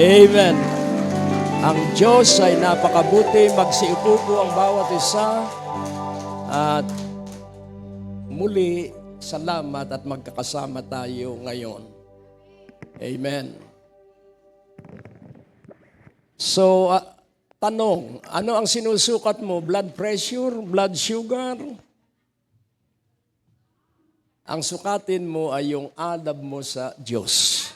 Amen. Ang Diyos ay napakabuti. Magsiupo po ang bawat isa. At muli, salamat at magkakasama tayo ngayon. Amen. So, tanong, ano ang sinusukat mo? Blood pressure? Blood sugar? Ang sukatin mo ay yung adab mo sa Diyos.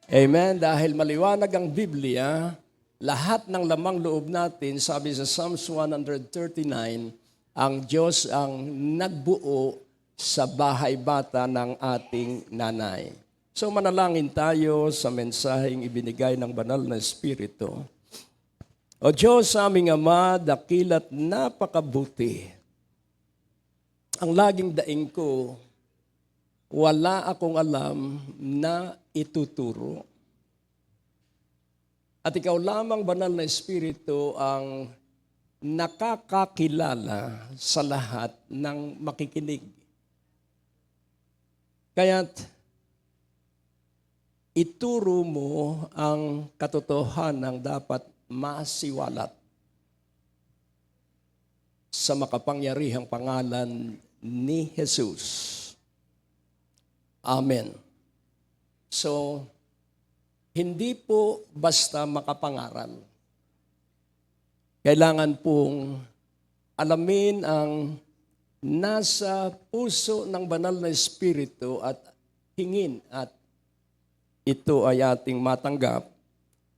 Amen. Dahil maliwanag ang Biblia, lahat ng lamang loob natin, sabi sa Psalms 139, ang Diyos ang nagbuo sa bahay bata ng ating nanay. So manalangin tayo sa mensaheng ibinigay ng banal na Espiritu. O Diyos, aming Ama, dakila't napakabuti. Ang laging daing ko, wala akong alam na ituturo. At ikaw lamang, banal na Espiritu, ang nakakakilala sa lahat ng makikinig. Kaya't ituro mo ang katotohanan dapat masiwalat sa makapangyarihang pangalan ni Jesus. Amen. So, hindi po basta makapangaral. Kailangan pong alamin ang nasa puso ng banal na Espiritu at hingin at ito ay ating matanggap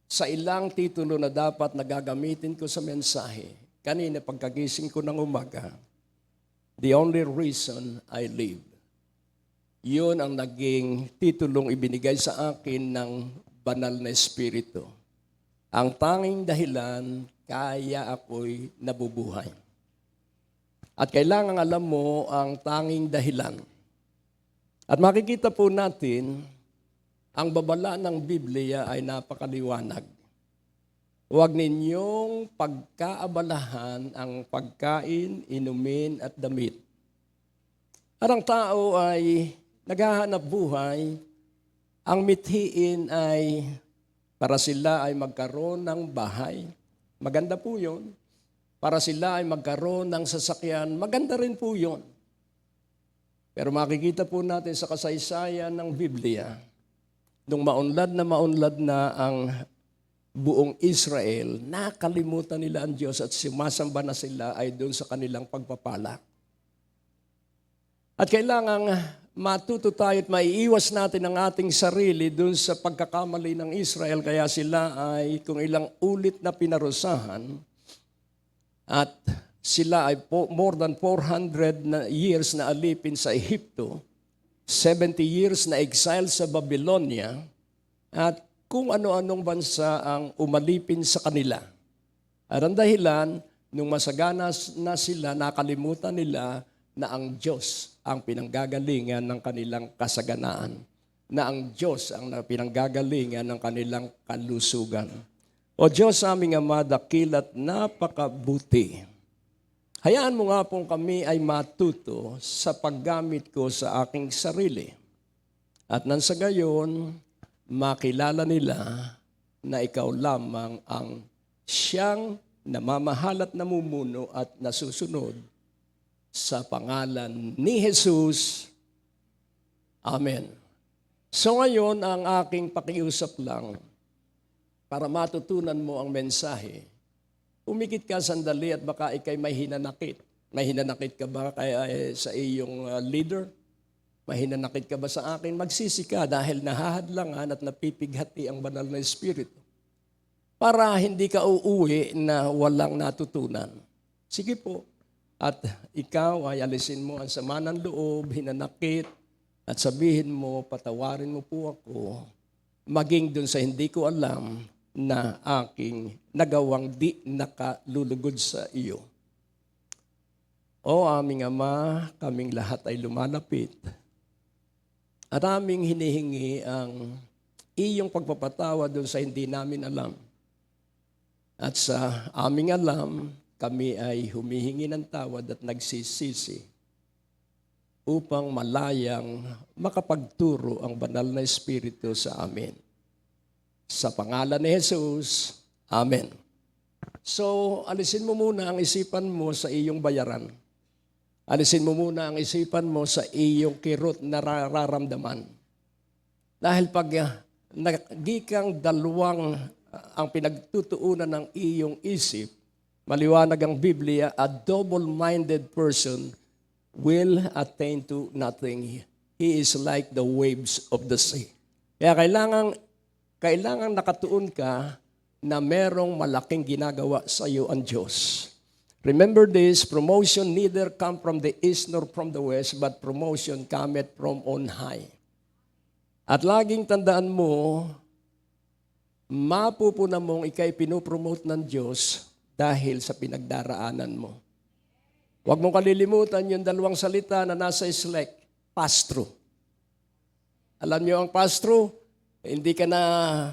sa ilang titulo na dapat nagagamitin ko sa mensahe. Kanina pagkagising ko ng umaga, the only reason I live. Yun ang naging titulong ibinigay sa akin ng banal na Espiritu. Ang tanging dahilan, kaya ako'y nabubuhay. At kailangan alam mo ang tanging dahilan. At makikita po natin, ang babala ng Biblia ay napakaliwanag. Huwag ninyong pagkaabalahan ang pagkain, inumin at damit. At ang tao ay naghahanap buhay, ang mithiin ay para sila ay magkaroon ng bahay. Maganda po yun. Para sila ay magkaroon ng sasakyan. Maganda rin po yun. Pero makikita po natin sa kasaysayan ng Biblia, nung maunlad na ang buong Israel, nakalimutan nila ang Diyos at sumasamba na sila ay doon sa kanilang pagpapala. At kailangang matuto tayo at maiiwas natin ang ating sarili dun sa pagkakamali ng Israel. Kaya sila ay kung ilang ulit na pinarusahan at sila ay more than 400 na years na alipin sa Ehipto, 70 years na exile sa Babylonia, at kung ano-anong bansa ang umalipin sa kanila. At ang dahilan, nung masagana na sila, nakalimutan nila na ang Diyos ang pinanggagalingan ng kanilang kasaganaan, na ang Diyos ang pinanggagalingan ng kanilang kalusugan. O Diyos, aming Ama, dakila't napakabuti. Hayaan mo nga pong kami ay matuto sa paggamit ko sa aking sarili. At nang sa gayon, makilala nila na ikaw lamang ang siyang namamahal at namumuno at nasusunod sa pangalan ni Jesus. Amen. So ngayon, ang aking pakiusap lang para matutunan mo ang mensahe. Umikit ka sandali at baka ikay may hinanakit. May hinanakit ka ba kaya sa iyong leader? May hinanakit ka ba sa akin? Magsisi ka dahil nahahadlangan at napipighati ang banal na Espiritu. Para hindi ka uuwi na walang natutunan. Sige po. At ikaw ay alisin mo ang sama ng loob, hinanakit, at sabihin mo, patawarin mo po ako, maging dun sa hindi ko alam na aking nagawang di nakalulugod sa iyo. O aming Ama, kaming lahat ay lumalapit. At aming hinihingi ang iyong pagpapatawa dun sa hindi namin alam. At sa aming alam, kami ay humihingi ng tawad at nagsisisi upang malayang makapagturo ang banal na Espiritu sa amin. Sa pangalan ni Jesus, Amen. So, alisin mo muna ang isipan mo sa iyong bayaran. Alisin mo muna ang isipan mo sa iyong kirot na nararamdaman. Dahil pag nagiging dalawang ang pinagtutuunan ng iyong isip, maliwanag ang Biblia, a double-minded person will attain to nothing. He is like the waves of the sea. Kaya kailangan nakatuon ka na merong malaking ginagawa sa iyo ang Diyos. Remember this, promotion neither come from the east nor from the west, but promotion cometh from on high. At laging tandaan mo, mapupuna mong ikay pinupromote ng Diyos dahil sa pinagdaraanan mo. Huwag mong kalilimutan yung dalawang salita na nasa Slack, pass-through. Alam niyo ang pass-through, hindi ka na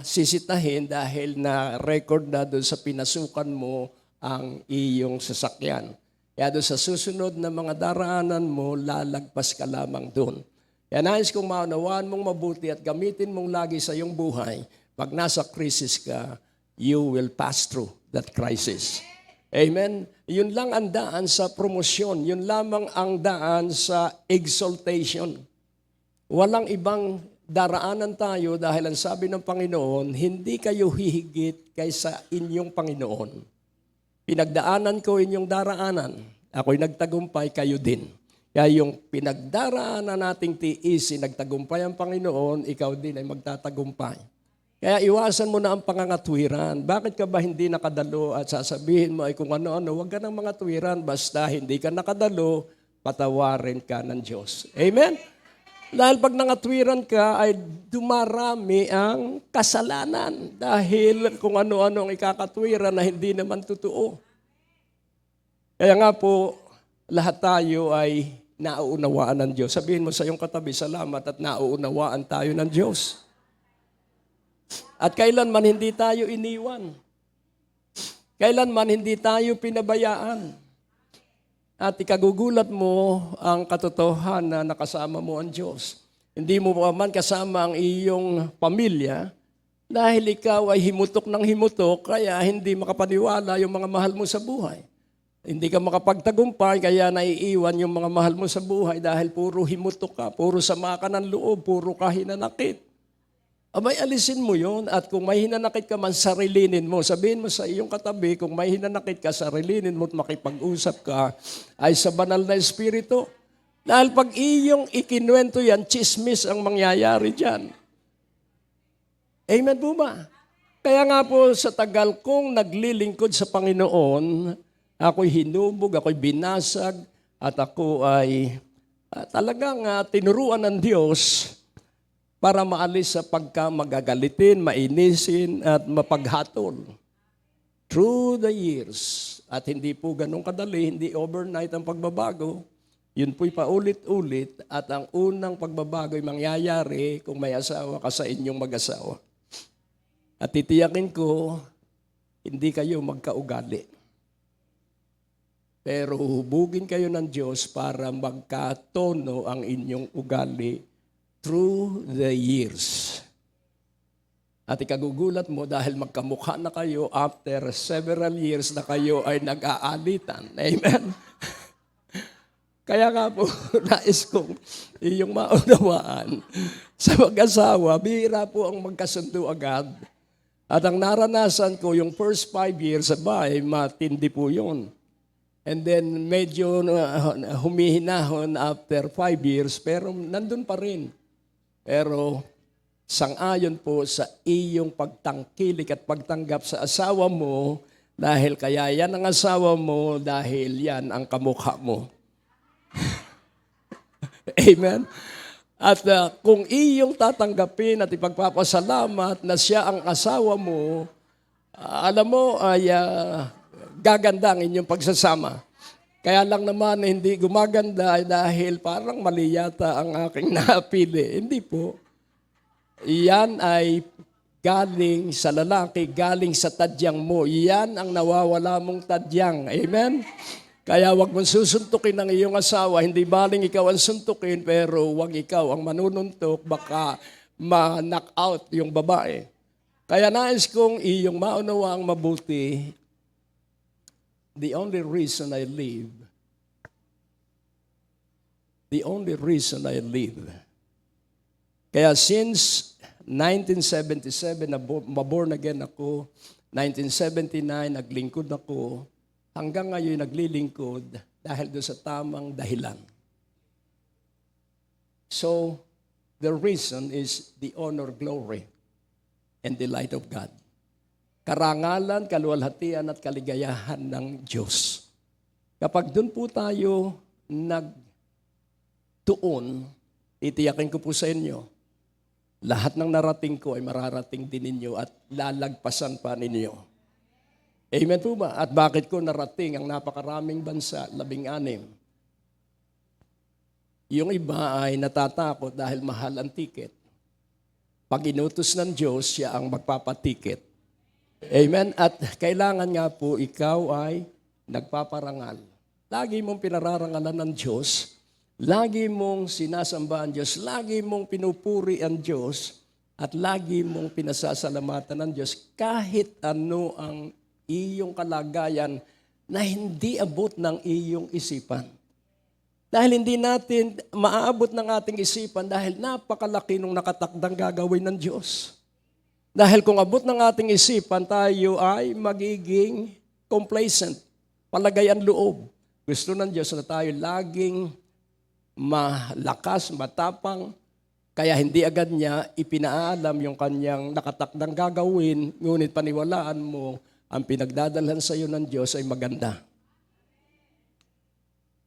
sisitahin dahil na record na doon sa pinasukan mo ang iyong sasakyan. Kaya doon sa susunod na mga daraanan mo, lalagpas ka lamang doon. Kaya nais kong maunawaan mong mabuti at gamitin mong lagi sa iyong buhay. Pag nasa crisis ka, you will pass through that crisis. Amen? Yun lang ang daan sa promosyon. Yun lamang ang daan sa exaltation. Walang ibang daraanan tayo dahil ang sabi ng Panginoon, hindi kayo hihigit kaysa inyong Panginoon. Pinagdaanan ko inyong daraanan. Ako'y nagtagumpay, kayo din. Kaya yung pinagdaraanan nating tiisin, nagtagumpay ang Panginoon, ikaw din ay magtatagumpay. Kaya iwasan mo na ang pangangatwiran. Bakit ka ba hindi nakadalo at sasabihin mo ay kung ano-ano, huwag ka ng mga tuwiran, basta hindi ka nakadalo, patawarin ka ng Diyos. Amen? Dahil pag nangatwiran ka, ay dumarami ang kasalanan. Dahil kung ano-ano ang ikakatwiran na hindi naman totoo. Kaya nga po, lahat tayo ay nauunawaan ng Diyos. Sabihin mo sa iyong katabi, salamat at nauunawaan tayo ng Diyos. At kailanman hindi tayo iniwan. Kailanman hindi tayo pinabayaan. At ikagugulat mo ang katotohanan na nakasama mo ang Diyos. Hindi mo man kasama ang iyong pamilya dahil ikaw ay himutok ng himutok kaya hindi makapaniwala yung mga mahal mo sa buhay. Hindi ka makapagtagumpay kaya naiiwan yung mga mahal mo sa buhay dahil puro himutok ka, puro sama ka ng loob, puro ka hinanakit. Abay, alisin mo yon at kung may hinanakit ka man, sarilinin mo. Sabihin mo sa iyong katabi, kung may hinanakit ka, sarilinin mo at makipag-usap ka ay sa banal na Espiritu. Dahil pag iyong ikinuwento yan, chismis ang mangyayari dyan. Amen po ba? Kaya nga po sa tagal kong naglilingkod sa Panginoon, ako'y hinubog, ako'y binasag, at ako ay talagang tinuruan ng Diyos para maalis sa pagkamagagalitin, mainisin, at mapaghatol. Through the years, at hindi po ganun kadali, hindi overnight ang pagbabago, yun po'y paulit-ulit, at ang unang pagbabago ay mangyayari kung may asawa ka sa inyong mag-asawa. At titiyakin ko, hindi kayo magkaugali. Pero hubugin kayo ng Diyos para magkatono ang inyong ugali through the years. At ikagugulat mo dahil magkamukha na kayo after several years na kayo ay nag-aalitan. Amen? Kaya nga po, nais kong iyong maunawaan. Sa mag-asawa, bihira po ang magkasundo agad. At ang naranasan ko, yung first 5 years, sabay, matindi po yun. And then medyo humihinahon after 5 years, pero nandun pa rin. Pero sang-ayon po sa iyong pagtangkilik at pagtanggap sa asawa mo, dahil kaya yan ang asawa mo, dahil yan ang kamukha mo. Amen? At kung iyong tatanggapin at ipagpapasalamat na siya ang asawa mo, alam mo ay gaganda ang inyong pagsasama. Kaya lang naman hindi gumaganda dahil parang mali yata ang aking napili. Hindi po. Iyan ay galing sa lalaki, galing sa tadyang mo. Iyan ang nawawala mong tadyang. Amen? Kaya wag mong susuntukin ang iyong asawa. Hindi baling ikaw ang suntukin, pero wag ikaw ang manununtok. Baka ma-knock out yung babae. Kaya nais kong iyong maunawaang mabuti, the only reason I live, Kaya since 1977, maborn again ako, 1979, naglingkod ako, hanggang ngayon naglilingkod dahil doon sa tamang dahilan. So, the reason is the honor, glory, and the light of God. Karangalan, kaluwalhatian at kaligayahan ng Diyos. Kapag doon po tayo nagtuon, titiyakin ko po sa inyo, lahat ng narating ko ay mararating din ninyo at lalagpasan pa ninyo. Amen po ba? At bakit ko narating ang napakaraming bansa, 16? Yung iba ay natatakot dahil mahal ang tiket. Pag inutos ng Diyos, siya ang magpapatiket. Amen? At kailangan nga po ikaw ay nagpaparangal. Lagi mong pinararangalan ng Diyos, lagi mong sinasamba ang Diyos, lagi mong pinupuri ang Diyos, at lagi mong pinasasalamatan ng Diyos kahit ano ang iyong kalagayan na hindi abot ng iyong isipan. Dahil hindi natin maaabot ng ating isipan dahil napakalaki nung nakatakdang gagawin ng Diyos. Dahil kung abot ng ating isipan, tayo ay magiging complacent, palagayan loob. Gusto ng Diyos na tayo laging malakas, matapang, kaya hindi agad niya ipinaalam yung kanyang nakatakdang gagawin, ngunit paniwalaan mo, ang pinagdadalhan sa iyo ng Diyos ay maganda.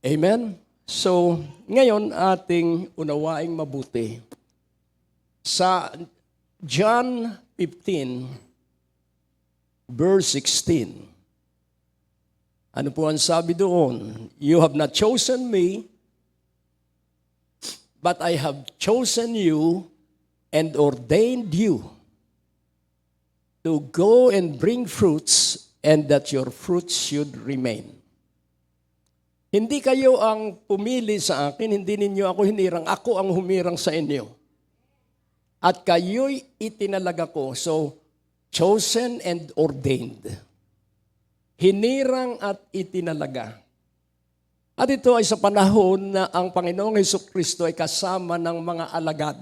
Amen? So, ngayon ating unawaing mabuti. Sa John 15, verse 16, ano po ang sabi doon? You have not chosen me, but I have chosen you and ordained you to go and bring fruits and that your fruits should remain. Hindi kayo ang pumili sa akin, hindi ninyo ako hinirang, ako ang humirang sa inyo. At kayo'y itinalaga ko, so chosen and ordained. Hinirang at itinalaga. At ito ay sa panahon na ang Panginoong Hesukristo ay kasama ng mga alagad.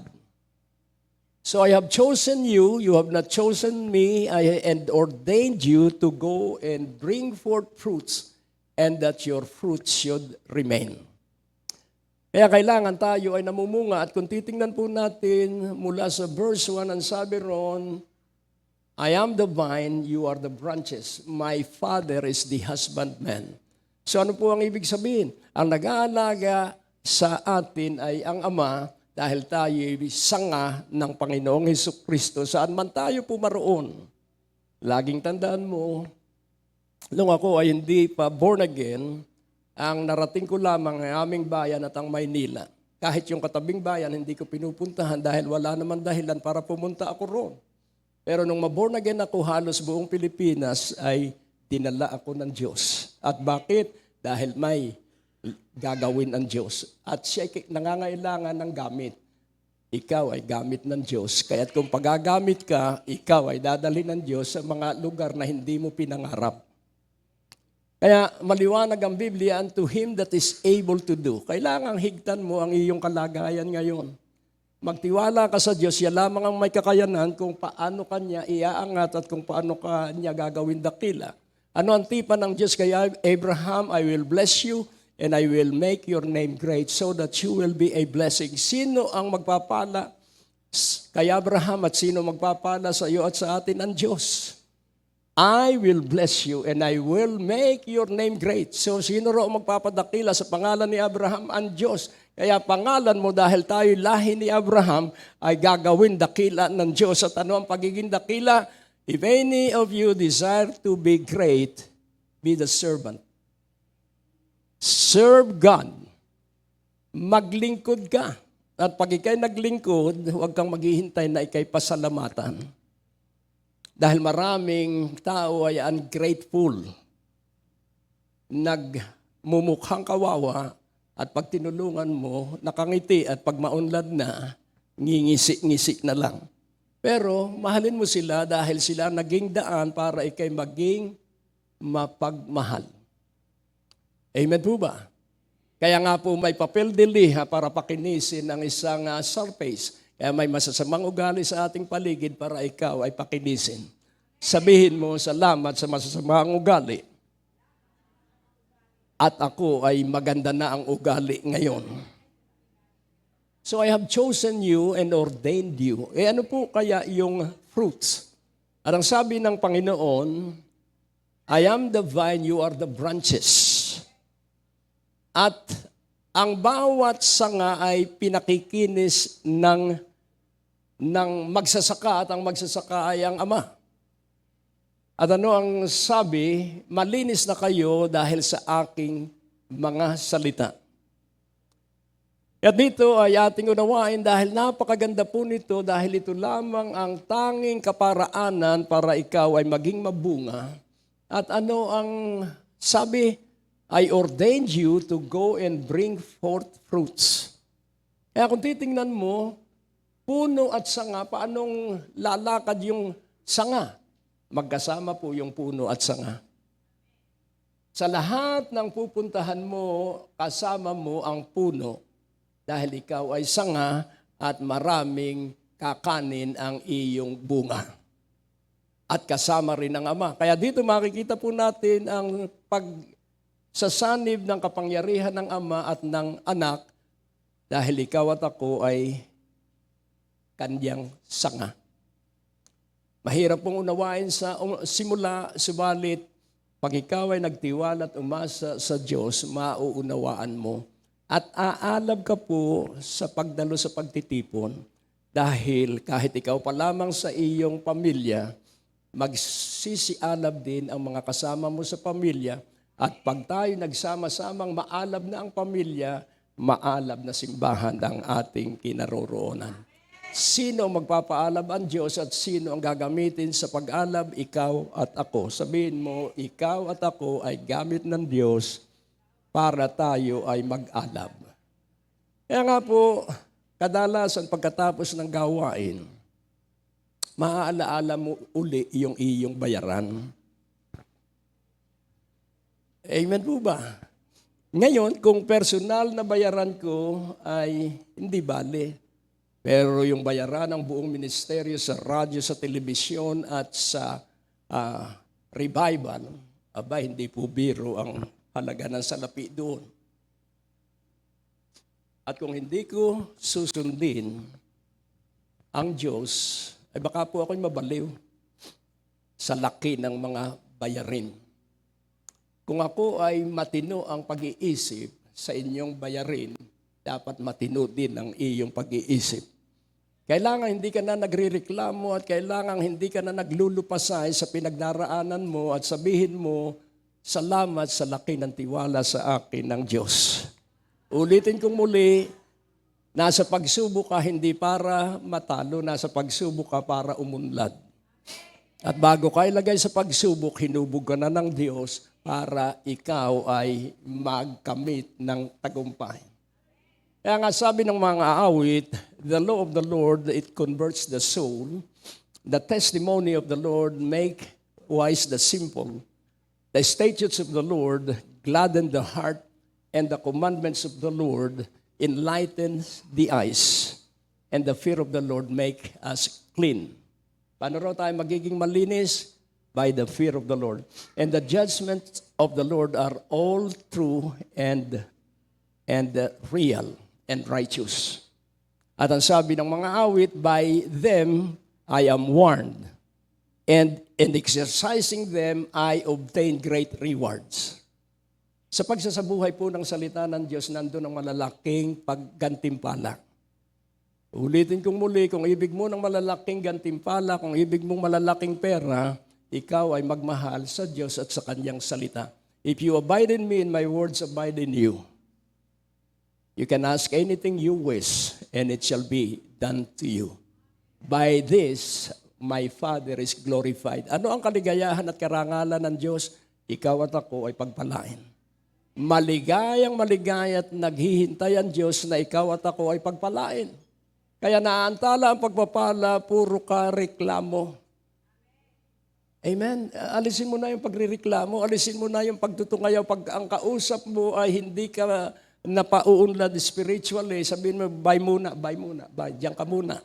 So I have chosen you, you have not chosen me, and ordained you to go and bring forth fruits, and that your fruits should remain. Kaya kailangan tayo ay namumunga at kung titingnan po natin mula sa verse 1, ang sabi ron, I am the vine, you are the branches. My Father is the husbandman. So ano po ang ibig sabihin? Ang nag-aalaga sa atin ay ang Ama dahil tayo ay sanga ng Panginoong Hesukristo. Saan man tayo pumaroon, laging tandaan mo, nung ako ay hindi pa born again, ang narating ko lamang ang aming bayan at ang Maynila. Kahit yung katabing bayan, hindi ko pinupuntahan dahil wala naman dahilan para pumunta ako roon. Pero nung maborn again ako, halos buong Pilipinas ay dinala ako ng Diyos. At bakit? Dahil may gagawin ang Diyos. At siya ay nangangailangan ng gamit. Ikaw ay gamit ng Diyos. Kaya't kung pagagamit ka, ikaw ay dadalhin ng Diyos sa mga lugar na hindi mo pinangarap. Kaya maliwanag ang Biblia, unto him that is able to do. Kailangang higtan mo ang iyong kalagayan ngayon. Magtiwala ka sa Diyos, siya lamang ang may kakayanan kung paano kanya iaangat at kung paano kanya gagawin dakila. Ano ang tipan ng Diyos kay Abraham? I will bless you and I will make your name great so that you will be a blessing. Sino ang magpapala kay Abraham at sino magpapala sa iyo at sa atin? Ang Diyos. I will bless you and I will make your name great. So sino raw magpapadakila sa pangalan ni Abraham? Ang Diyos. Kaya pangalan mo dahil tayo lahi ni Abraham ay gagawin dakila ng Diyos. At ano ang pagiging dakila? If any of you desire to be great, be the servant. Serve God. Maglingkod ka. At pag ikay naglingkod, huwag kang maghihintay na ikay pasalamatan. Dahil maraming tao ay ungrateful. Nagmumukhang kawawa at pag tinulungan mo, nakangiti at pag maunlad na, ngingisi-ngisi na lang. Pero mahalin mo sila dahil sila naging daan para ikay maging mapagmahal. Amen po ba? Kaya nga po may papel de liha para pakinisin ang isang surface. Kaya may masasamang ugali sa ating paligid para ikaw ay pakinisin. Sabihin mo, salamat sa masasamang ugali. At ako ay maganda na ang ugali ngayon. So I have chosen you and ordained you. Ano po kaya yung fruits? At ang sabi ng Panginoon, I am the vine, you are the branches. At ang bawat sanga ay pinakikinis ng magsasaka at ang magsasaka ay ang Ama. At ano ang sabi, malinis na kayo dahil sa aking mga salita. At dito ay ating unawain dahil napakaganda po nito dahil ito lamang ang tanging kaparaanan para ikaw ay maging mabunga. At ano ang sabi, I ordained you to go and bring forth fruits. Kaya kung titingnan mo, puno at sanga, paanong lalakad yung sanga? Magkasama po yung puno at sanga. Sa lahat ng pupuntahan mo, kasama mo ang puno dahil ikaw ay sanga at maraming kakanin ang iyong bunga. At kasama rin ang Ama. Kaya dito makikita po natin ang pagsasanib ng kapangyarihan ng Ama at ng Anak dahil ikaw at ako ay kanyang sanga. Mahirap pong unawain sa simula, subalit pag ikaw ay nagtiwala at umasa sa Diyos, mauunawaan mo. At aalab ka po sa pagdalo sa pagtitipon dahil kahit ikaw pa lamang sa iyong pamilya, magsisialab din ang mga kasama mo sa pamilya at pag tayo nagsama-samang maalab na ang pamilya, maalab na simbahan ang ating kinaroroonan. Sino ang magpapaalab ang Diyos at sino ang gagamitin sa pag-alab? Ikaw at ako. Sabihin mo, ikaw at ako ay gamit ng Diyos para tayo ay mag-alab. Kaya nga po, kadalasan pagkatapos ng gawain, maaalaala mo uli yung iyong bayaran. Amen po ba? Ngayon, kung personal na bayaran ko ay hindi bale. Pero yung bayaran ng buong ministeryo sa radyo, sa telebisyon at sa revival, hindi po biro ang halaga ng salapi doon. At kung hindi ko susundin ang Diyos, ay baka po ako'y mabaliw sa laki ng mga bayarin. Kung ako ay matino ang pag-iisip sa inyong bayarin, dapat matino din ang iyong pag-iisip. Kailangan hindi ka na nagrereklamo at kailangan hindi ka na naglulupasay sa pinagdaraanan mo at sabihin mo, salamat sa laki ng tiwala sa akin ng Diyos. Ulitin kong muli, nasa pagsubok ka hindi para matalo, nasa pagsubok ka para umunlad. At bago ka ilagay sa pagsubok, hinubog ka na ng Diyos para ikaw ay magkamit ng tagumpay. Kaya nga sabi ng mga awit, the law of the Lord, it converts the soul. The testimony of the Lord make wise the simple. The statutes of the Lord gladden the heart, and the commandments of the Lord enlighten the eyes. And the fear of the Lord make us clean. Paano raw tayo magiging malinis? By the fear of the Lord. And the judgments of the Lord are all true and real and righteous. At ang sabi ng mga awit, by them I am warned, and in exercising them I obtain great rewards. Sa pagsasabuhay po ng salita ng Diyos, nandun ang malalaking paggantimpala. Ulitin kong muli, kung ibig mo ng malalaking gantimpala, kung ibig mong malalaking pera, ikaw ay magmahal sa Diyos at sa Kanyang salita. If you abide in me and my words abide in you, you can ask anything you wish, and it shall be done to you. By this, my Father is glorified. Ano ang kaligayahan at karangalan ng Diyos? Ikaw at ako ay pagpalain. Maligayang maligaya at naghihintay ang Diyos na ikaw at ako ay pagpalain. Kaya naantala ang pagpapala, puro ka reklamo. Amen? Alisin mo na yung pagrireklamo, alisin mo na yung pagtutungayaw. Pag ang kausap mo ay hindi ka napauunlad spiritually, sabihin mo, bye muna, diyan ka muna.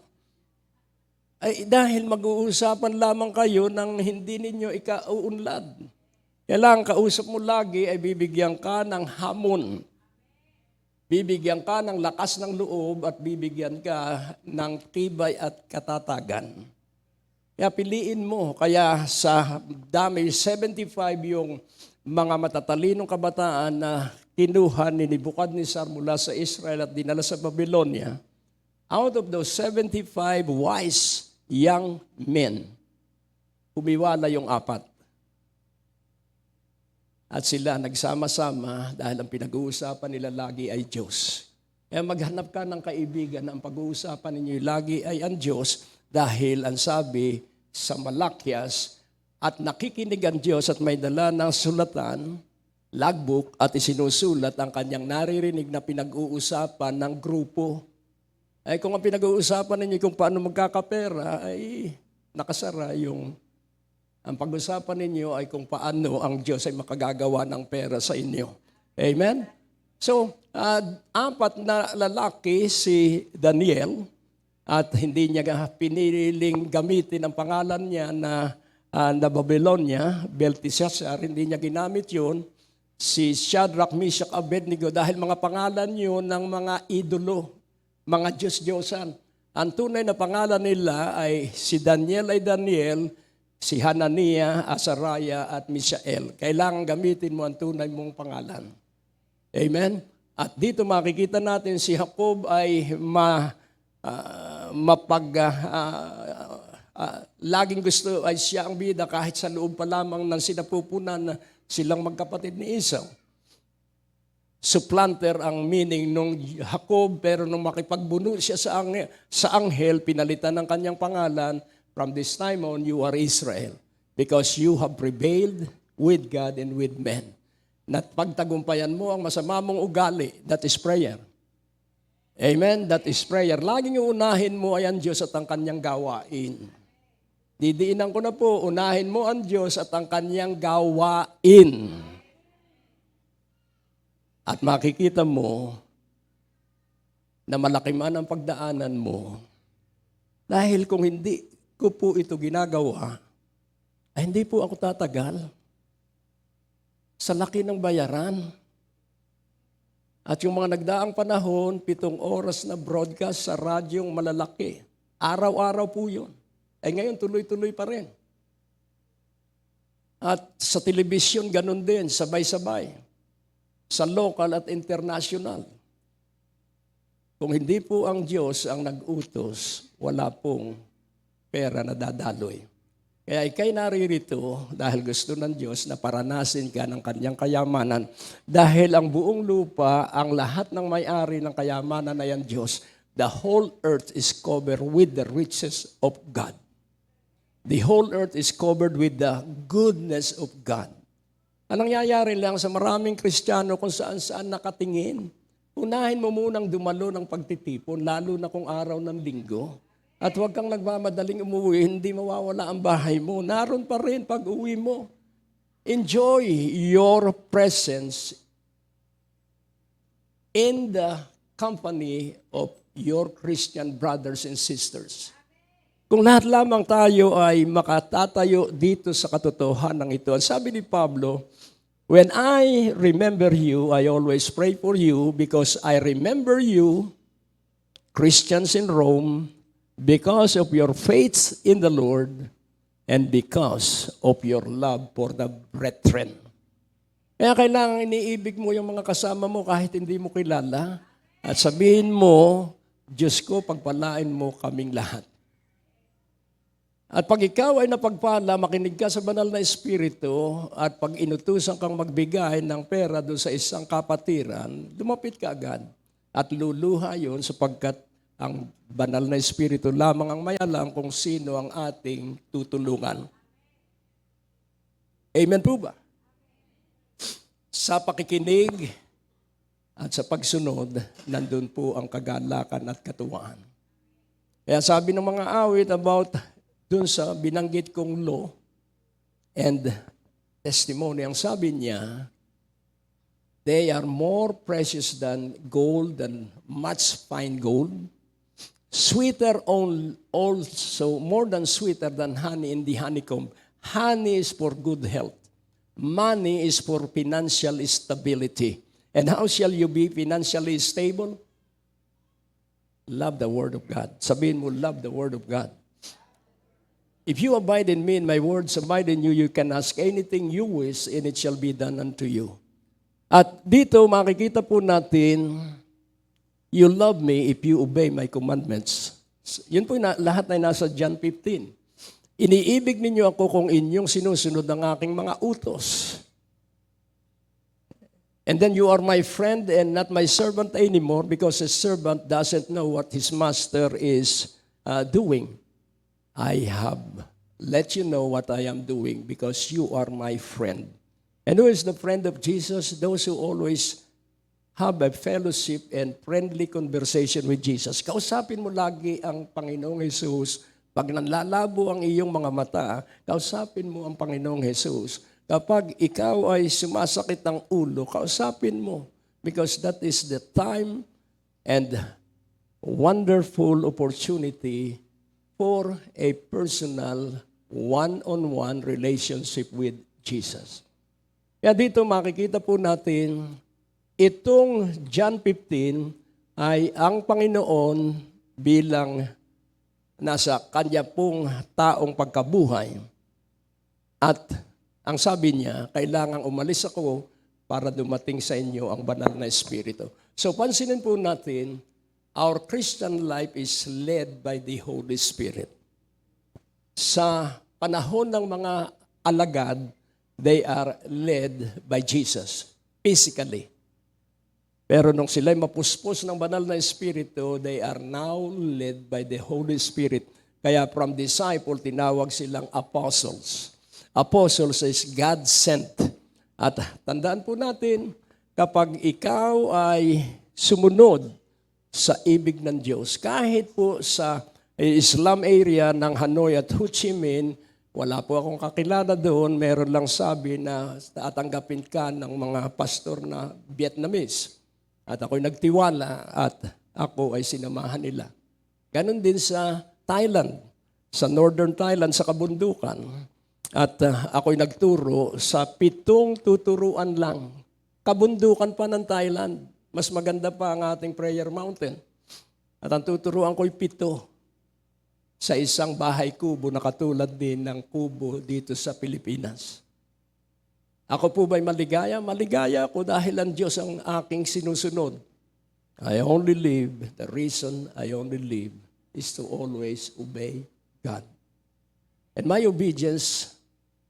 Ay dahil mag-uusapan lamang kayo nang hindi ninyo ikauunlad. Kailangan kausap mo lagi ay bibigyan ka ng hamon. Bibigyan ka ng lakas ng loob at bibigyan ka ng tibay at katatagan. Kaya piliin mo, kaya sa dami 75 yung mga matatalinong kabataan na kinuha ni Nebuchadnezzar mula sa Israel at dinala sa Babylonia. Out of those 75 wise young men, humiwala yung 4. At sila nagsama-sama dahil ang pinag-uusapan nila lagi ay Diyos. Kaya maghanap ka ng kaibigan na ang pag-uusapan ninyo lagi ay ang Diyos dahil ang sabi sa Malakyas, at nakikinig ang Diyos at may dala ng sulatan, logbook at isinusulat ang kanyang naririnig na pinag-uusapan ng grupo. Ay kung ang pinag-uusapan ninyo kung paano magkakapera, ay nakasara yung ang pag-usapan ninyo ay kung paano ang Diyos ay makagagawa ng pera sa inyo. Amen? So, 4 na lalaki si Daniel at hindi niya piniling gamitin ang pangalan niya na Babylonia, Belteshazzar, hindi niya ginamit yun. Si Shadrach, Meshach, Abednego dahil mga pangalan yun ng mga idolo, mga Diyos-Diyosan. Ang tunay na pangalan nila ay si Daniel ay Daniel, si Hananiah, Azariah at Mishael. Kailangan gamitin mo ang tunay mong pangalan. Amen? At dito makikita natin si Jacob ay laging gusto ay siya ang bida kahit sa loob pa lamang ng sinapupunan na silang magkapatid ni Esau. Supplanter ang meaning nung Jacob, pero nung makipagbuno siya sa anghel, pinalitan ng kanyang pangalan, from this time on, you are Israel, because you have prevailed with God and with men. At pagtagumpayan mo ang masama mong ugali, that is prayer. Amen? That is prayer. Laging unahin mo ay ang Diyos at ang kanyang gawain. Didiinan ko na po, unahin mo ang Diyos at ang kanyang gawain. At makikita mo na malaki man ang pagdaanan mo. Dahil kung hindi ko po ito ginagawa, ay hindi po ako tatagal. Sa laki ng bayaran. At yung mga nagdaang panahon, 7 oras na broadcast sa radyong malalaki. Araw-araw po yun. Ay ngayon, tuloy-tuloy pa rin. At sa telebisyon, ganun din, sabay-sabay. Sa local at international. Kung hindi po ang Diyos ang nag-utos, wala pong pera na dadaloy. Kaya ikay naririto dahil gusto ng Diyos na paranasin ka ng kanyang kayamanan. Dahil ang buong lupa, ang lahat ng may-ari ng kayamanan ay ang Diyos. The whole earth is covered with the riches of God. The whole earth is covered with the goodness of God. Anong nangyayari lang sa maraming Kristiyano kung saan-saan nakatingin? Unahin mo munang dumalo ng pagtitipon, lalo na kung araw ng linggo. At huwag kang nagmamadaling umuwi, hindi mawawala ang bahay mo. Naroon pa rin pag uwi mo. Enjoy your presence in the company of your Christian brothers and sisters. Kung lahat lamang tayo ay makatatayo dito sa katotohanan ito. Sabi ni Pablo, when I remember you, I always pray for you because I remember you, Christians in Rome, because of your faith in the Lord and because of your love for the brethren. Kaya kailangan iniibig mo yung mga kasama mo kahit hindi mo kilala at sabihin mo, Diyos ko, pagpalain mo kaming lahat. At pag ikaw ay napagpala, makinig ka sa banal na Espiritu at pag inutusan kang magbigay ng pera doon sa isang kapatiran, lumapit ka agad at luluha yun sapagkat ang banal na Espiritu lamang ang may alam kung sino ang ating tutulungan. Amen po ba? Sa pakikinig at sa pagsunod, nandun po ang kagalakan at katuwaan. Kaya sabi ng mga awit about dun sa binanggit kong law and testimony, ang sabi niya, they are more precious than gold, than much fine gold. Sweeter also, more than sweeter than honey in the honeycomb. Honey is for good health. Money is for financial stability. And how shall you be financially stable? Love the Word of God. Sabihin mo, love the Word of God. If you abide in me and my words abide in you, you can ask anything you wish and it shall be done unto you. At dito makikita po natin, you love me if you obey my commandments. Yun po lahat na nasa John 15. Iniibig ninyo ako kung inyong sinusunod ang aking mga utos. And then you are my friend and not my servant anymore, because a servant doesn't know what his master is doing. I have let you know what I am doing because you are my friend. And who is the friend of Jesus? Those who always have a fellowship and friendly conversation with Jesus. Kausapin mo lagi ang Panginoong Jesus. Pag nanlalabo ang iyong mga mata, kausapin mo ang Panginoong Jesus. Kapag ikaw ay sumasakit ng ulo, kausapin mo. Because that is the time and wonderful opportunity for a personal one-on-one relationship with Jesus. Kaya dito makikita po natin, itong John 15 ay ang Panginoon bilang nasa kanya pong taong pagkabuhay. At ang sabi niya, kailangang umalis ako para dumating sa inyo ang banal na Espiritu. So pansinin po natin, our Christian life is led by the Holy Spirit. Sa panahon ng mga alagad, they are led by Jesus, physically. Pero nung sila'y mapuspos ng banal na Espiritu, they are now led by the Holy Spirit. Kaya from disciple, tinawag silang apostles. Apostles is God sent. At tandaan po natin, kapag ikaw ay sumunod sa ibig ng Diyos, kahit po sa Islam area ng Hanoi at Ho Chi Minh, wala po akong kakilala doon, meron lang sabi na tatanggapin ka ng mga pastor na Vietnamese. At ako'y nagtiwala at ako ay sinamahan nila. Ganon din sa Thailand, sa Northern Thailand, sa kabundukan. At ako'y nagturo sa 7 tuturuan lang. Kabundukan pa ng Thailand. Mas maganda pa ang ating prayer mountain. At ang tuturuan ko'y 7 sa isang bahay kubo na katulad din ng kubo dito sa Pilipinas. Ako po ba'y maligaya? Maligaya ako dahil ang Diyos ang aking sinusunod. I only live, the reason I only live is to always obey God. And my obedience,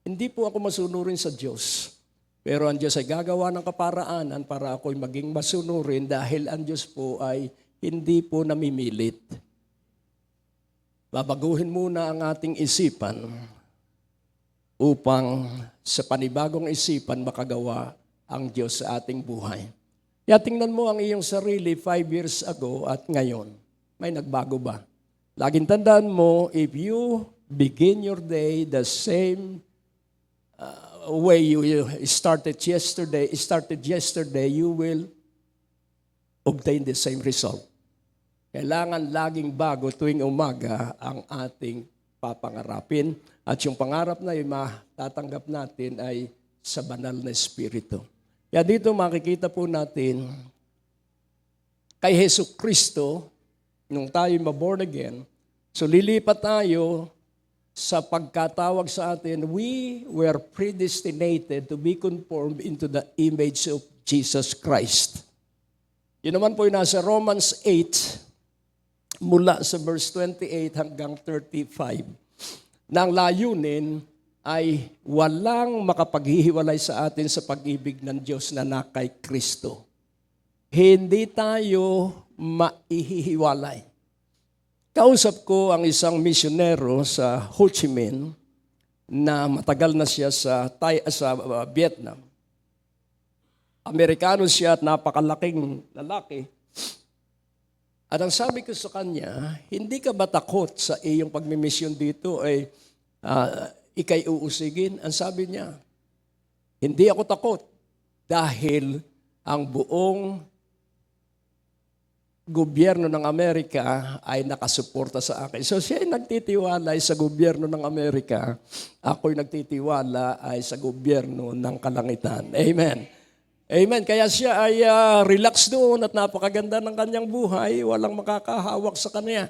hindi po ako masunurin sa Diyos. Pero ang Diyos ay gagawa ng kaparaanan para ako'y maging masunurin dahil ang Diyos po ay hindi po namimilit. Babaguhin muna ang ating isipan upang sa panibagong isipan makagawa ang Diyos sa ating buhay. Kaya tingnan mo ang iyong sarili 5 years ago at ngayon. May nagbago ba? Laging tandaan mo, if you begin your day the same way you started yesterday, you will obtain the same result. Kailangan laging bago tuwing umaga ang ating papangarapin at yung pangarap na yung matatanggap natin ay sa banal na Espiritu. Kaya dito makikita po natin kay Hesus Kristo, nung tayo ma-born again, so lilipat tayo sa pagkatawag sa atin, we were predestinated to be conformed into the image of Jesus Christ. Yun naman po yung nasa Romans 8, mula sa verse 28 hanggang 35. Na ang layunin ay walang makapaghihiwalay sa atin sa pag-ibig ng Diyos na nakay Kristo. Hindi tayo maihihiwalay. Kausap ko ang isang misyonero sa Ho Chi Minh na matagal na siya sa Vietnam. Amerikano siya at napakalaking lalaki. At ang sabi ko sa kanya, hindi ka ba takot sa iyong pagmimisyon dito ay ikay uusigin? Ang sabi niya, hindi ako takot dahil ang buong gobyerno ng Amerika ay nakasuporta sa akin. So siya ay nagtitiwala ay sa gobyerno ng Amerika. Ako'y nagtitiwala ay sa gobyerno ng kalangitan. Amen. Amen. Kaya siya ay relax doon at napakaganda ng kanyang buhay. Walang makakahawak sa kanya.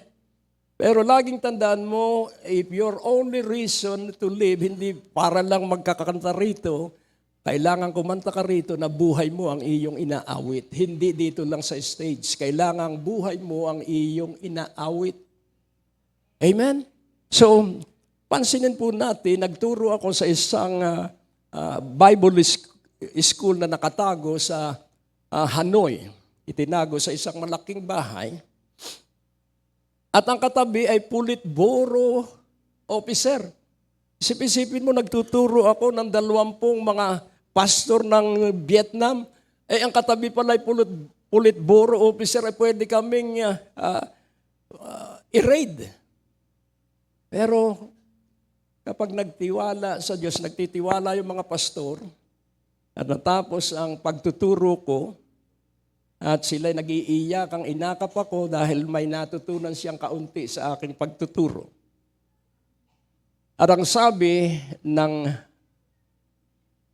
Pero laging tandaan mo, if your only reason to live, hindi para lang magkakanta rito, kailangan kumanta ka rito na buhay mo ang iyong inaawit. Hindi dito lang sa stage. Kailangan buhay mo ang iyong inaawit. Amen? So, pansinin po natin, nagturo ako sa isang Bible school na nakatago sa Hanoi. Itinago sa isang malaking bahay. At ang katabi ay Politburo officer. Isip-isipin mo, nagtuturo ako ng 20 mga pastor ng Vietnam. Ang katabi pala ay Politburo officer, ay pwede kaming i-raid. Pero kapag nagtiwala sa Diyos, nagtitiwala yung mga pastor, at natapos ang pagtuturo ko, at sila'y nag-iiyak, ang inakap ako dahil may natutunan siyang kaunti sa aking pagtuturo. At ang sabi ng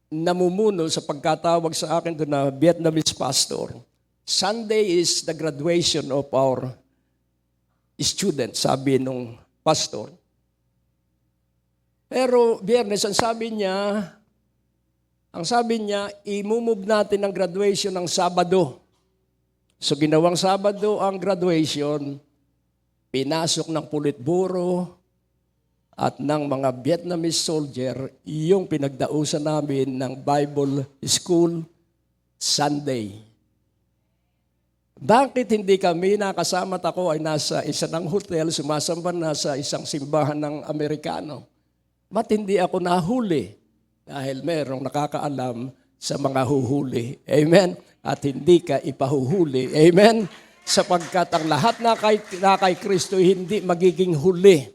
namumuno sa pagkatawag sa akin doon na Vietnamese pastor, Sunday is the graduation of our students, sabi nung pastor. Pero Biyernes, ang sabi niya, i-move natin ang graduation ng Sabado. So ginawang Sabado ang graduation, pinasok ng Politburo at ng mga Vietnamese soldier yung pinagdausan namin ng Bible School Sunday. Bakit hindi kami nakasama? Ako ay nasa isa ng hotel, sumasamba na sa isang simbahan ng Amerikano. Ba't hindi ako nahuli? Dahil merong nakakaalam sa mga huhuli. Amen? At hindi ka ipahuhuli. Amen? Sapagkat ang lahat na kay Kristo hindi magiging huli.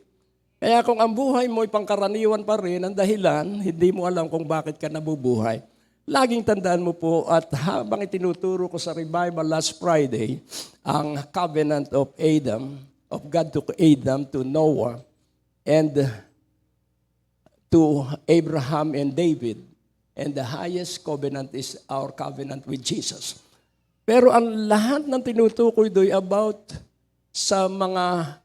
Kaya kung ang buhay mo ay pangkaraniwan pa rin, ang dahilan, hindi mo alam kung bakit ka nabubuhay. Laging tandaan mo po, at habang itinuturo ko sa revival last Friday, ang covenant of Adam, of God to Adam, to Noah, and to Abraham and David. And the highest covenant is our covenant with Jesus. Pero ang lahat ng tinutukoy doon about sa mga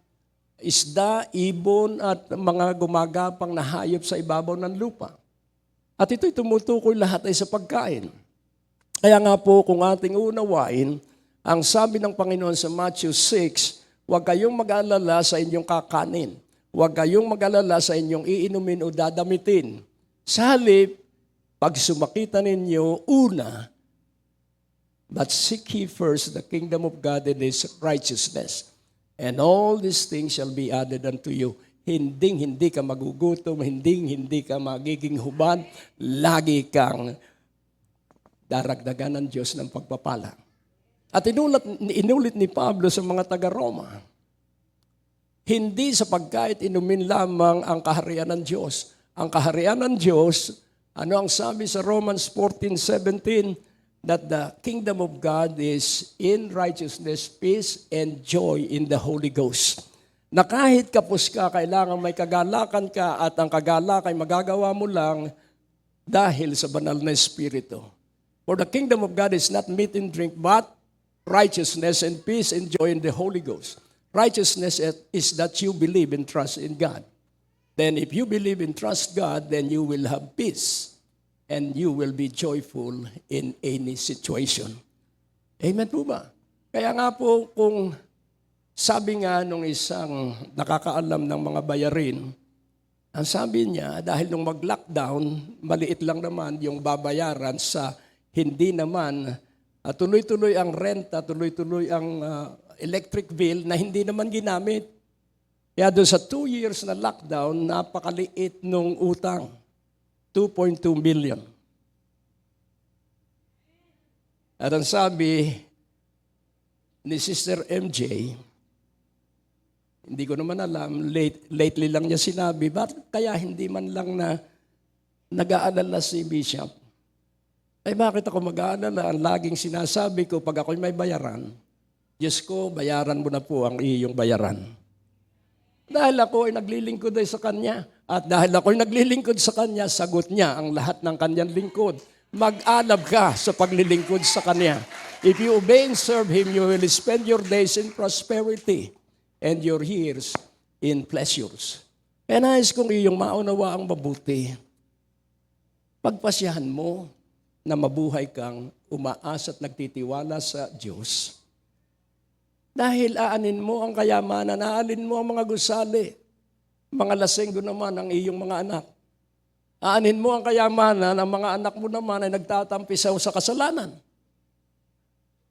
isda, ibon, at mga gumagapang na hayop sa ibabaw ng lupa. At ito'y tumutukoy lahat ay sa pagkain. Kaya nga po, kung ating unawain, ang sabi ng Panginoon sa Matthew 6, huwag kayong mag-alala sa inyong kakanin. Huwag kayong mag-alala sa inyong iinumin o dadamitin. Sa halip, pag sumakita ninyo, una, but seek ye first the kingdom of God and His righteousness. And all these things shall be added unto you. Hindi ka magugutom, hindi ka magiging hubad, lagi kang daragdagan ng Diyos ng pagpapala. At inulit ni Pablo sa mga taga-Roma, hindi sa pagkain inumin lamang ang kaharian ng Diyos. Ang kaharian ng Diyos, ano ang sabi sa Romans 14:17? That the kingdom of God is in righteousness, peace, and joy in the Holy Ghost. Na kahit kapos ka, kailangan may kagalakan ka, at ang kagalakan ay magagawa mo lang dahil sa banal na Espiritu. For the kingdom of God is not meat and drink, but righteousness and peace and joy in the Holy Ghost. Righteousness is that you believe and trust in God. Then if you believe and trust God, then you will have peace and you will be joyful in any situation. Amen po ba? Kaya nga po, kung sabi nga nung isang nakakaalam ng mga bayarin, ang sabi niya, dahil nung mag-lockdown, maliit lang naman yung babayaran sa hindi naman, tuloy-tuloy ang renta, tuloy-tuloy ang electric bill na hindi naman ginamit. Kaya doon sa 2 years na lockdown, napakaliit nung utang. 2.2 million. At ang sabi ni Sister MJ, hindi ko naman alam, lately lang niya sinabi, bakit kaya hindi man lang na nag-aalala si Bishop? Ay bakit ako mag-aalala? Ang laging sinasabi ko, pag ako'y may bayaran, Diyos ko, bayaran mo na po ang iyong bayaran. Dahil ako ay naglilingkod ay sa Kanya. At dahil ako ay naglilingkod sa Kanya, sagot niya ang lahat ng Kanyang lingkod. Mag-alab ka sa paglilingkod sa Kanya. If you obey and serve Him, you will spend your days in prosperity and your years in pleasures. Kaya nais kong iyong maunawa ang mabuti. Pagpasyahan mo na mabuhay kang umaasa at nagtitiwala sa Diyos. Dahil aanin mo ang kayamanan, aanin mo ang mga gusali. Mga lasenggo naman ang iyong mga anak. Aanin mo ang kayamanan, ang mga anak mo naman ay nagtatampisaw sa kasalanan.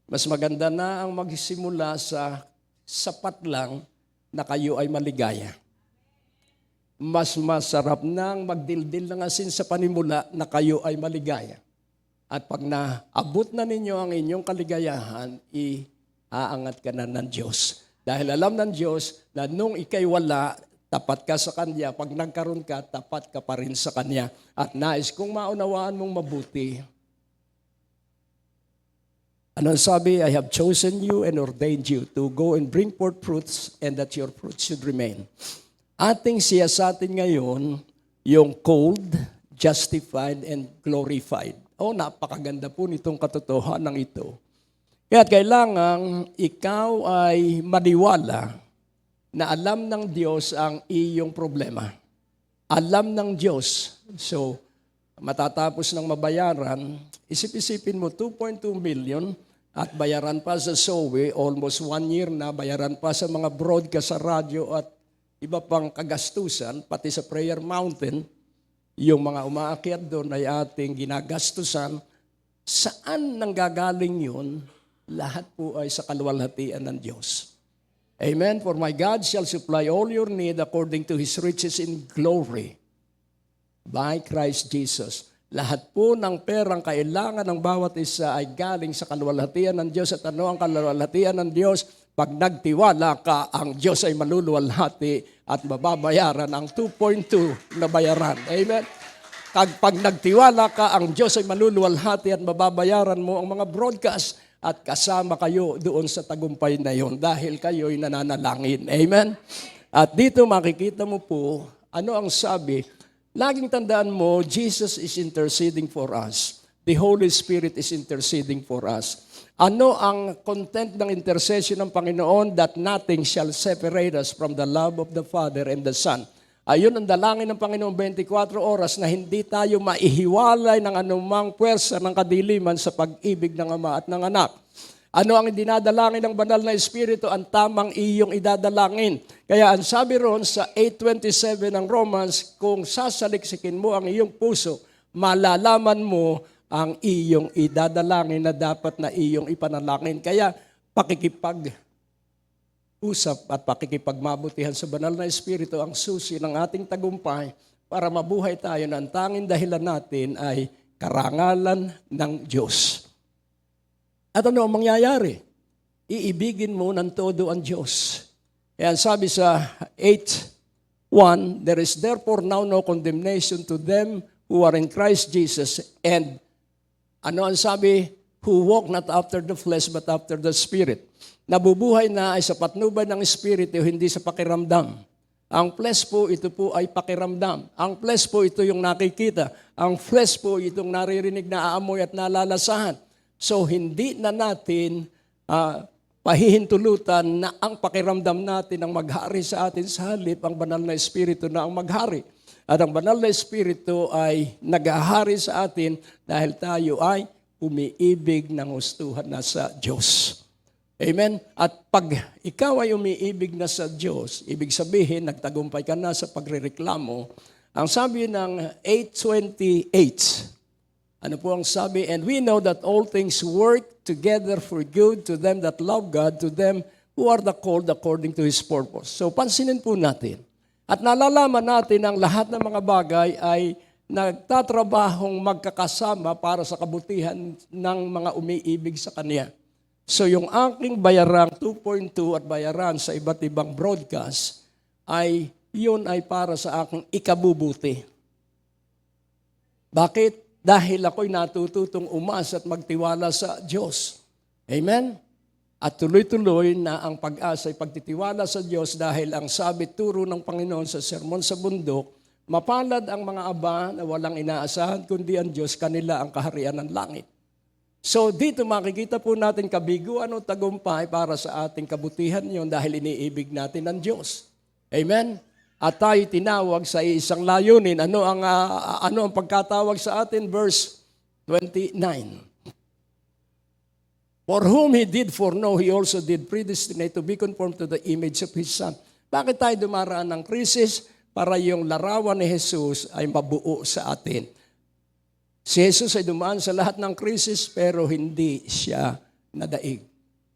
Mas maganda na ang magsimula sa sapat lang na kayo ay maligaya. Mas masarap nang magdildil ng asin sa panimula na kayo ay maligaya. At pag naabot na ninyo ang inyong kaligayahan, iaangat ka na ng Diyos. Dahil alam ng Diyos na nung ikay wala, tapat ka sa Kanya. Pag nagkaroon ka, tapat ka pa rin sa Kanya. At nais kung maunawaan mong mabuti, ano sabi? I have chosen you and ordained you to go and bring forth fruits and that your fruits should remain. Ating siyasatin ngayon yung called, justified, and glorified. Napakaganda po nitong katotohanan ito. Kaya kailangan ikaw ay maniwala na alam ng Diyos ang iyong problema. Alam ng Diyos. So, matatapos ng mabayaran, isip-isipin mo 2.2 million at bayaran pa sa SOE, almost 1 year na, bayaran pa sa mga broadcast sa radyo at iba pang kagastusan, pati sa Prayer Mountain, yung mga umaakyat doon ay ating ginagastusan. Saan nanggagaling yun? Lahat po ay sa kaluwalhatian ng Diyos. Amen? For my God shall supply all your need according to His riches in glory by Christ Jesus. Lahat po ng perang kailangan ng bawat isa ay galing sa kaluwalhatian ng Diyos. At ano ang kaluwalhatian ng Diyos? Pag nagtiwala ka, ang Diyos ay maluluwalhati at mababayaran ang 2.2 na bayaran. Amen? Pag nagtiwala ka, ang Diyos ay maluluwalhati at mababayaran mo ang mga broadcast at kasama kayo doon sa tagumpay na yon dahil kayo'y nananalangin. Amen? At dito makikita mo po, ano ang sabi? Laging tandaan mo, Jesus is interceding for us. The Holy Spirit is interceding for us. Ano ang content ng intercession ng Panginoon? That nothing shall separate us from the love of the Father and the Son. Ayun ang dalangin ng Panginoon 24 oras na hindi tayo maihiwalay ng anumang puwersa ng kadiliman sa pag-ibig ng Ama at ng Anak. Ano ang dinadalangin ng banal na Espiritu? Ang tamang iyong idadalangin. Kaya ang sabi roon sa 8:27 ng Romans, kung sasaliksikin mo ang iyong puso, malalaman mo ang iyong idadalangin na dapat na iyong ipanalangin. Kaya pakikipag-usap at pakikipagmabutihan sa banal na Espiritu ang susi ng ating tagumpay para mabuhay tayo na ang tanging dahilan natin ay karangalan ng Diyos. At ano ang mangyayari? Iibigin mo ng todo ang Diyos. Kaya sabi sa 8:1, there is therefore now no condemnation to them who are in Christ Jesus. And ano ang sabi? Who walk not after the flesh but after the Spirit. Nabubuhay na ay sa patnubay ng Espiritu, hindi sa pakiramdam. Ang flesh po, ito po ay pakiramdam. Ang flesh po, ito yung nakikita. Ang flesh po, itong naririnig na aamoy at nalalasahan. So, hindi na natin pahihintulutan na ang pakiramdam natin ang maghari sa atin sa halip ang banal na Espiritu na ang maghari. At ang banal na Espiritu ay naghahari sa atin dahil tayo ay umiibig ng hustuhan na sa Diyos. Amen? At pag ikaw ay umiibig na sa Diyos, ibig sabihin, nagtagumpay ka na sa pagrereklamo. Ang sabi ng 8:28, ano po ang sabi? And we know that all things work together for good to them that love God, to them who are the called according to His purpose. So pansinin po natin. At nalalaman natin ang lahat ng mga bagay ay nagtatrabahong magkakasama para sa kabutihan ng mga umiibig sa Kanya. So yung aking bayarang 2.2 at bayaran sa iba't ibang broadcast ay yun ay para sa aking ikabubuti. Bakit? Dahil ako'y natututong umasa at magtiwala sa Diyos. Amen? At tuloy-tuloy na ang pag-asa ay pagtitiwala sa Diyos dahil ang sabi turo ng Panginoon sa Sermon sa Bundok, mapalad ang mga aba na walang inaasahan kundi ang Diyos, kanila ang kaharian ng langit. So dito makikita po natin kabiguan o tagumpay para sa ating kabutihan yon dahil iniibig natin ang Diyos. Amen? At tayo tinawag sa isang layunin. Ano ang pagkatawag sa atin? Verse 29. For whom He did foreknow, He also did predestinate to be conformed to the image of His Son. Bakit tayo dumaraan ng krisis? Para yung larawan ni Jesus ay mabuo sa atin. Si Jesus ay dumaan sa lahat ng krisis pero hindi siya nadaig.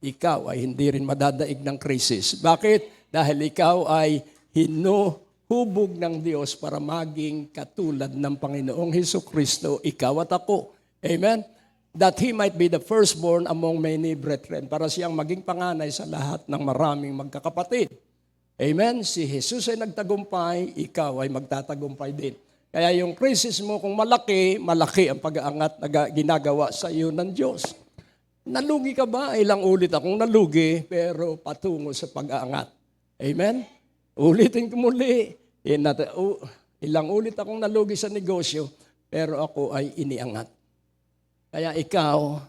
Ikaw ay hindi rin madadaig ng krisis. Bakit? Dahil ikaw ay hinuhubog ng Diyos para maging katulad ng Panginoong Hesukristo, ikaw at ako. Amen? That He might be the firstborn among many brethren, para siyang maging panganay sa lahat ng maraming magkakapatid. Amen? Si Jesus ay nagtagumpay, ikaw ay magtatagumpay din. Kaya yung crisis mo, kung malaki, malaki ang pag-aangat na ginagawa sa iyo ng Diyos. Nalugi ka ba? Ilang ulit akong nalugi, pero patungo sa pag-aangat. Amen? Ulitin ko muli. Ilang ulit akong nalugi sa negosyo, pero ako ay iniangat. Kaya ikaw,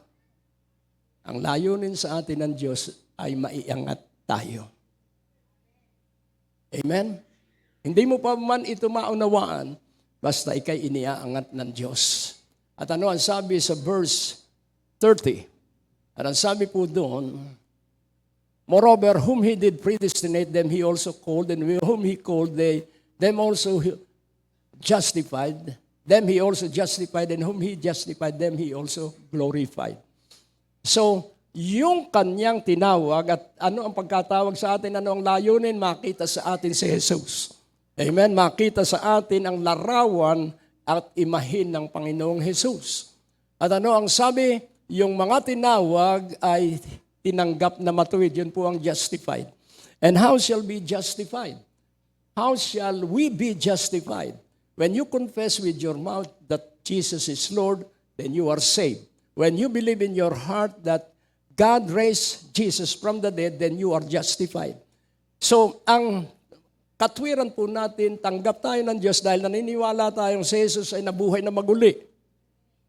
ang layunin sa atin ng Diyos ay maiangat tayo. Amen? Hindi mo pa man ito maunawaan, basta ikay iniaangat ng Diyos. At ano ang sabi sa verse 30? At ang sabi po doon, moreover, whom He did predestinate, them He also called, and whom He called, them also justified. Them He also justified, and whom He justified, them He also glorified. So, yung kanyang tinawag at ano ang pagkatawag sa atin, ano ang layunin, makita sa atin si Jesus. Amen? Makita sa atin ang larawan at imahin ng Panginoong Jesus. At ano ang sabi, yung mga tinawag ay tinanggap na matuwid. Yun po ang justified. And how shall be justified? How shall we be justified? When you confess with your mouth that Jesus is Lord, then you are saved. When you believe in your heart that God raised Jesus from the dead, then you are justified. So, ang katwiran po natin, tanggap tayo ng Diyos dahil naniniwala tayong si Jesus ay nabuhay na maguli.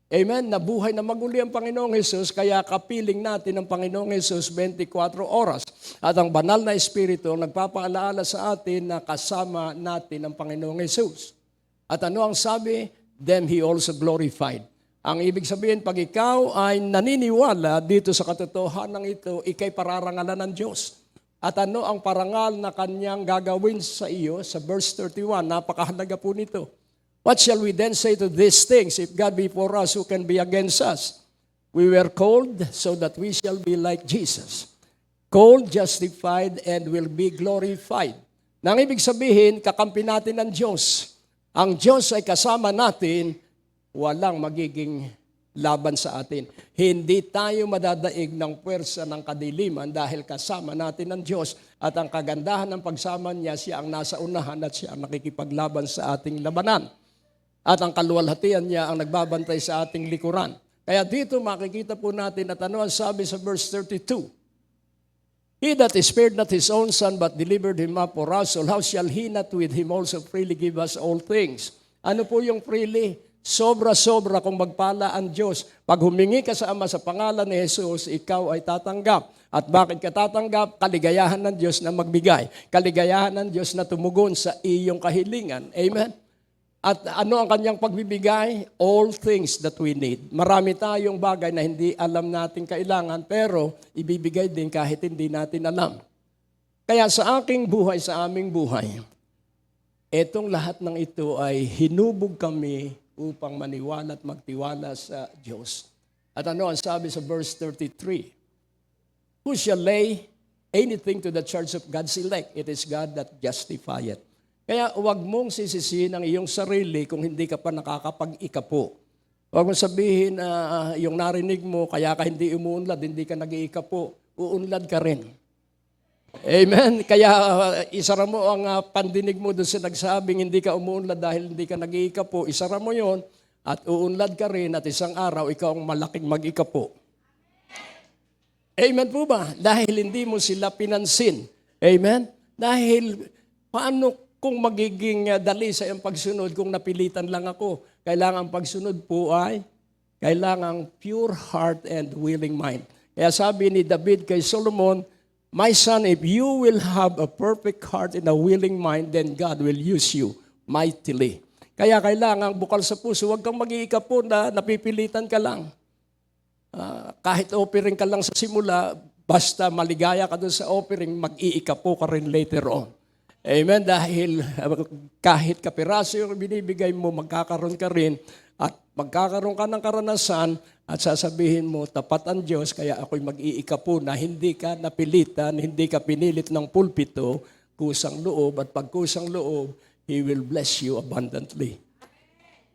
Amen? Nabuhay na maguli ang Panginoong Jesus, kaya kapiling natin ang Panginoong Jesus 24 oras. At ang banal na Espiritu ang nagpapaalaala sa atin na kasama natin ang Panginoong Jesus. At ano ang sabi? Them He also glorified. Ang ibig sabihin, pag ikaw ay naniniwala dito sa katotohanan ito, ikay pararangalan ng Diyos. At ano ang parangal na kanyang gagawin sa iyo? Sa verse 31, napakahalaga po nito. What shall we then say to these things? If God be for us, who can be against us? We were called so that we shall be like Jesus. Called, justified, and will be glorified. Nang ibig sabihin, kakampi natin ng Diyos. Ang Diyos ay kasama natin, walang magiging laban sa atin. Hindi tayo madadaig ng puwersa ng kadiliman dahil kasama natin ang Diyos. At ang kagandahan ng pagsama niya, siya ang nasa unahan at siya ang nakikipaglaban sa ating labanan. At ang kaluwalhatian niya ang nagbabantay sa ating likuran. Kaya dito makikita po natin at ano ang sabi sa verse 32. He that spared not His own Son, but delivered Him up for us, how shall He not with Him also freely give us all things? Ano po yung freely? Sobra-sobra kung magpala ang Diyos. Pag humingi ka sa Ama sa pangalan ni Jesus, ikaw ay tatanggap. At bakit ka tatanggap? Kaligayahan ng Diyos na magbigay. Kaligayahan ng Diyos na tumugon sa iyong kahilingan. Amen? At ano ang kanyang pagbibigay? All things that we need. Marami tayong bagay na hindi alam natin kailangan, pero ibibigay din kahit hindi natin alam. Kaya sa aking buhay, sa aming buhay, etong lahat ng ito ay hinubog kami upang maniwala at magtiwala sa Diyos. At ano ang sabi sa verse 33? Who shall lay anything to the charge of God's elect? It is God that justifieth. Kaya huwag mong sisisihin ang iyong sarili kung hindi ka pa nakakapag-ikapo. Huwag mo sabihin na yung narinig mo, kaya ka hindi umuunlad, hindi ka nag-iikapo, uunlad ka rin. Amen? Kaya isara mo ang pandinig mo doon sa nagsabing hindi ka umuunlad dahil hindi ka nag-iikapo, isara mo yon at uunlad ka rin at isang araw ikaw ang malaking mag-ikapo. Amen po ba? Dahil hindi mo sila pinansin. Amen? Dahil paano kung magiging dali sa iyong pagsunod kung napilitan lang ako? Kailangan pagsunod po ay kailangang pure heart and willing mind. Kaya sabi ni David kay Solomon, "My son, if you will have a perfect heart and a willing mind, then God will use you mightily." Kaya kailangan bukal sa puso, huwag kang mag-iikapo na napipilitan ka lang. Kahit offering ka lang sa simula, basta maligaya ka doon sa offering, mag-iikapo ka rin later on. Amen? Dahil kahit kapiraso yung binibigay mo, magkakaroon ka rin at magkakaroon ka ng karanasan at sasabihin mo, tapat ang Diyos, kaya ako'y mag-iikapo na hindi ka napilitan, hindi ka pinilit ng pulpito, kusang loob at pag kusang loob, He will bless you abundantly.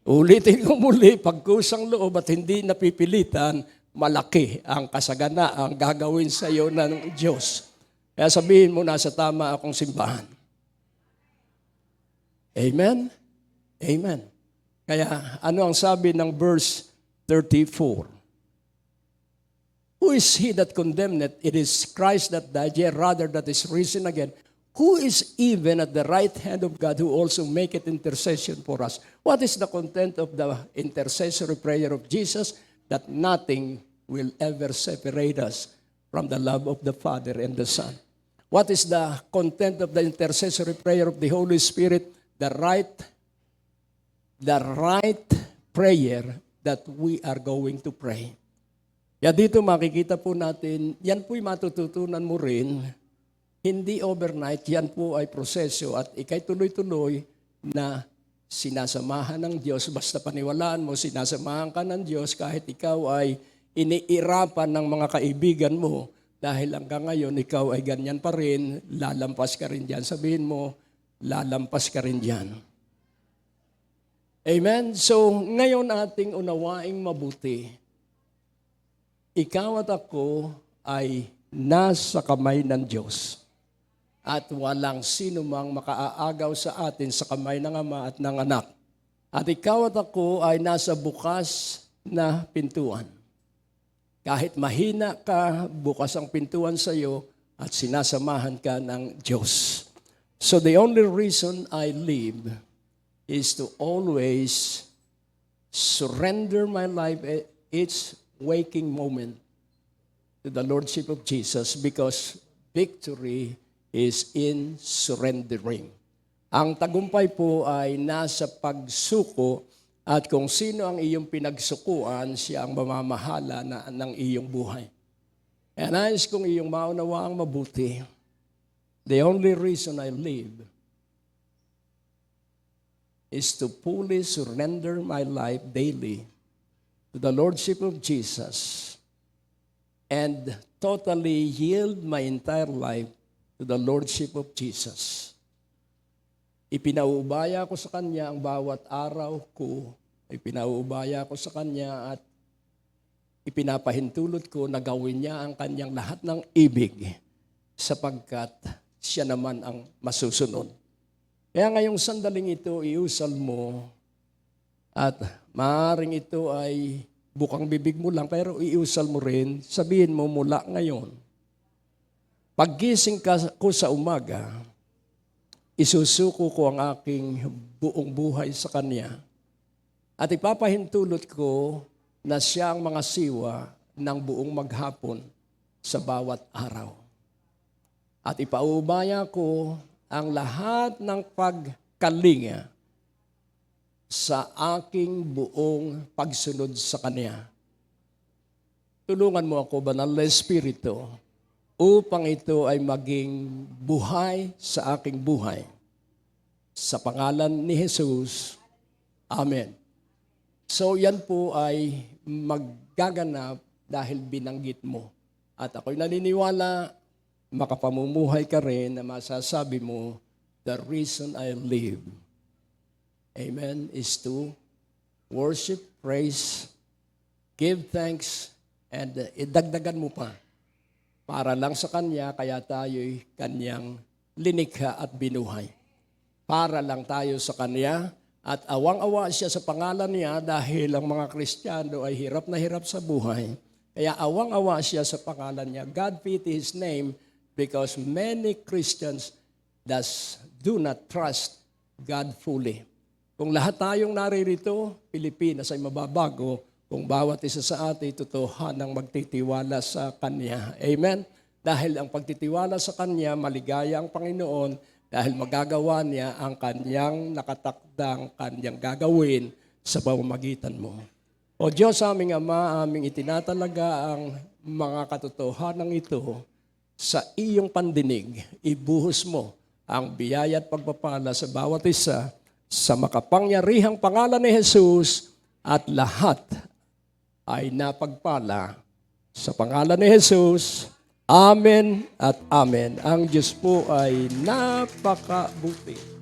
Ulitin ko muli, pag kusang loob at hindi napipilitan, malaki ang kasagana ang gagawin sa iyo ng Diyos. Kaya sabihin mo, nasa tama akong simbahan. Amen? Amen. Kaya ano ang sabi ng verse 34? Who is he that condemneth? It is Christ that died, yea, rather that is risen again. Who is even at the right hand of God who also maketh intercession for us? What is the content of the intercessory prayer of Jesus? That nothing will ever separate us from the love of the Father and the Son. What is the content of the intercessory prayer of the Holy Spirit? The right prayer that we are going to pray. Kaya dito makikita po natin, yan po'y matututunan mo rin, hindi overnight, yan po ay proseso at ikay tuloy-tuloy na sinasamahan ng Diyos, basta paniwalaan mo, sinasamahan ka ng Diyos kahit ikaw ay iniirapan ng mga kaibigan mo dahil hanggang ngayon ikaw ay ganyan pa rin, lalampas ka rin dyan. Sabihin mo, lalampas ka rin dyan. Amen? So, ngayon ating unawaing mabuti. Ikaw at ako ay nasa kamay ng Diyos. At walang sino mang makaaagaw sa atin sa kamay ng Ama at ng Anak. At ikaw at ako ay nasa bukas na pintuan. Kahit mahina ka, bukas ang pintuan sa iyo at sinasamahan ka ng Diyos. So the only reason I live is to always surrender my life each waking moment to the Lordship of Jesus because victory is in surrendering. Ang tagumpay po ay nasa pagsuko at kung sino ang iyong pinagsukuan, siya ang mamamahala ng iyong buhay. And nais kong iyong maunawaang mabuti. The only reason I live is to fully surrender my life daily to the Lordship of Jesus and totally yield my entire life to the Lordship of Jesus. Ipinaubaya ko sa Kanya ang bawat araw ko. Ipinaubaya ko sa Kanya at ipinapahintulot ko na gawin niya ang Kanyang lahat ng ibig sapagkat siya naman ang masusunod. Kaya ngayong sandaling ito, iusal mo at maaaring ito ay bukang bibig mo lang pero iusal mo rin, sabihin mo mula ngayon. Paggising ko sa umaga, isusuko ko ang aking buong buhay sa Kanya at ipapahintulot ko na siya ang mga siwa ng buong maghapon sa bawat araw. At ipaubaya ko ang lahat ng pagkalinga sa aking buong pagsunod sa Kanya. Tulungan mo ako, Banal na Espiritu, upang ito ay maging buhay sa aking buhay. Sa pangalan ni Jesus, Amen. So yan po ay maggaganap dahil binanggit mo. At ako'y naniniwala, makapamumuhay ka rin na masasabi mo, the reason I live, amen, is to worship, praise, give thanks, and idagdagan mo pa. Para lang sa Kanya, kaya tayo'y Kanyang linikha at binuhay. Para lang tayo sa Kanya, at awang-awa siya sa pangalan niya dahil ang mga Kristiyano ay hirap na hirap sa buhay. Kaya awang-awa siya sa pangalan niya. God pity His name because many Christians do not trust God fully. Kung lahat tayong naririto, Pilipinas ay mababago kung bawat isa sa atin totohanang magtitiwala sa Kanya. Amen? Dahil ang pagtitiwala sa Kanya, maligaya ang Panginoon dahil magagawa niya ang Kanyang nakatakdang Kanyang gagawin sa pamamagitan mo. O Diyos, aming Ama, aming itinatalaga ang mga katotohanan ito sa iyong pandinig. Ibuhos mo ang biyaya at pagpapala sa bawat isa sa makapangyarihang pangalan ni Jesus at lahat ay napagpala sa pangalan ni Jesus. Amen at amen. Ang Diyos po ay napakabuti.